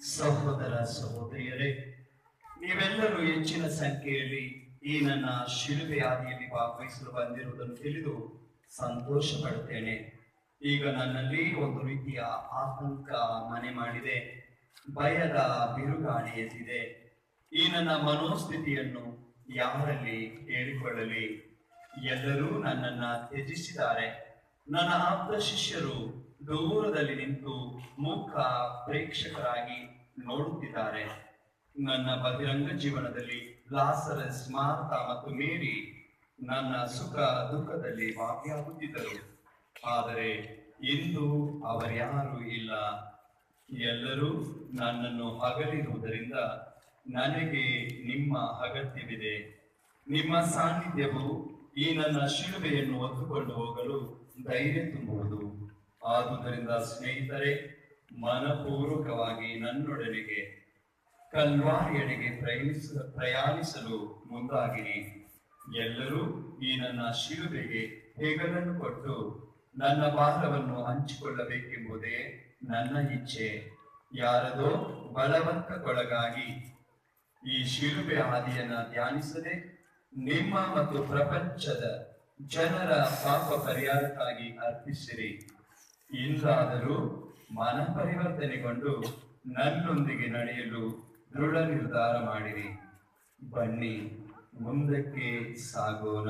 ಸಹೋದರ ಸಹೋದರಿಯರೇ, ನೀವೆಲ್ಲರೂ ಹೆಚ್ಚಿನ ಸಂಖ್ಯೆಯಲ್ಲಿ ಈ ನನ್ನ ಶಿಲುಬೆ ಹಾದಿಯಲ್ಲಿ ಭಾಗವಹಿಸಲು ಬಂದಿರುವುದನ್ನು ತಿಳಿದು ಸಂತೋಷ ಪಡುತ್ತೇನೆ. ಈಗ ನನ್ನಲ್ಲಿ ಒಂದು ರೀತಿಯ ಆತಂಕ ಮನೆ ಮಾಡಿದೆ, ಭಯದ ಬಿರುಗಾಳಿ ಎದ್ದಿದೆ. ಈ ನನ್ನ ಮನೋಸ್ಥಿತಿಯನ್ನು ಯಾರಲ್ಲಿ ಹೇಳಿಕೊಳ್ಳಲಿ? ಎಲ್ಲರೂ ನನ್ನನ್ನ ತ್ಯಜಿಸಿದ್ದಾರೆ. ನನ್ನ ಆಪ್ತ ಶಿಷ್ಯರು ದೂರದಲ್ಲಿ ನಿಂತು ಮೂಕ ಪ್ರೇಕ್ಷಕರಾಗಿ ನೋಡುತ್ತಿದ್ದಾರೆ. ನನ್ನ ಬಹಿರಂಗ ಜೀವನದಲ್ಲಿ ಲಾಸರಸ್, ಮಾರ್ತಾ ಮತ್ತು ಮೇರಿ ನನ್ನ ಸುಖ ದುಃಖದಲ್ಲಿ ಭಾಗಿಯಾಗುತ್ತಿದ್ದರು. ಆದರೆ ಇಂದು ಅವರ್ಯಾರೂ ಇಲ್ಲ. ಎಲ್ಲರೂ ನನ್ನನ್ನು ಅಗಲಿರುವುದರಿಂದ ನನಗೆ ನಿಮ್ಮ ಅಗತ್ಯವಿದೆ. ನಿಮ್ಮ ಸಾನ್ನಿಧ್ಯವು ಈ ನನ್ನ ಶಿಲುಬೆಯನ್ನು ಹೊತ್ತುಕೊಂಡು ಹೋಗಲು ಧೈರ್ಯ ತುಂಬುವುದು. ಆದುದರಿಂದ ಸ್ನೇಹಿತರೆ, ಮನಪೂರ್ವಕವಾಗಿ ನನ್ನೊಡನೆಗೆ ಕಲ್ವಾರಿಯಡೆಗೆ ಪ್ರಯಾಣಿಸಲು ಮುಂದಾಗಿರಿ. ಎಲ್ಲರೂ ಈ ನನ್ನ ಶಿಲುಬೆಗೆ ಹೆಗಲನ್ನು ಕೊಟ್ಟು ನನ್ನ ಭಾರವನ್ನು ಹಂಚಿಕೊಳ್ಳಬೇಕೆಂಬುದೇ ನನ್ನ ಇಚ್ಛೆ. ಯಾರದೋ ಬಲವಂತಕ್ಕೊಳಗಾಗಿ ಈ ಶಿಲುಬೆ ಹಾದಿಯನ್ನ ಧ್ಯಾನಿಸದೆ ನಿಮ್ಮ ಮತ್ತು ಪ್ರಪಂಚದ ಜನರ ಪಾಪ ಪರಿಹಾರಕ್ಕಾಗಿ ಅರ್ಪಿಸಿರಿ. ಇಂದಾದರೂ ಮನ ಪರಿವರ್ತನೆಗೊಂಡು ನನ್ನೊಂದಿಗೆ ನಡೆಯಲು ದೃಢ ನಿರ್ಧಾರ ಮಾಡಿರಿ. ಬನ್ನಿ, ಮುಂದಕ್ಕೆ ಸಾಗೋಣ.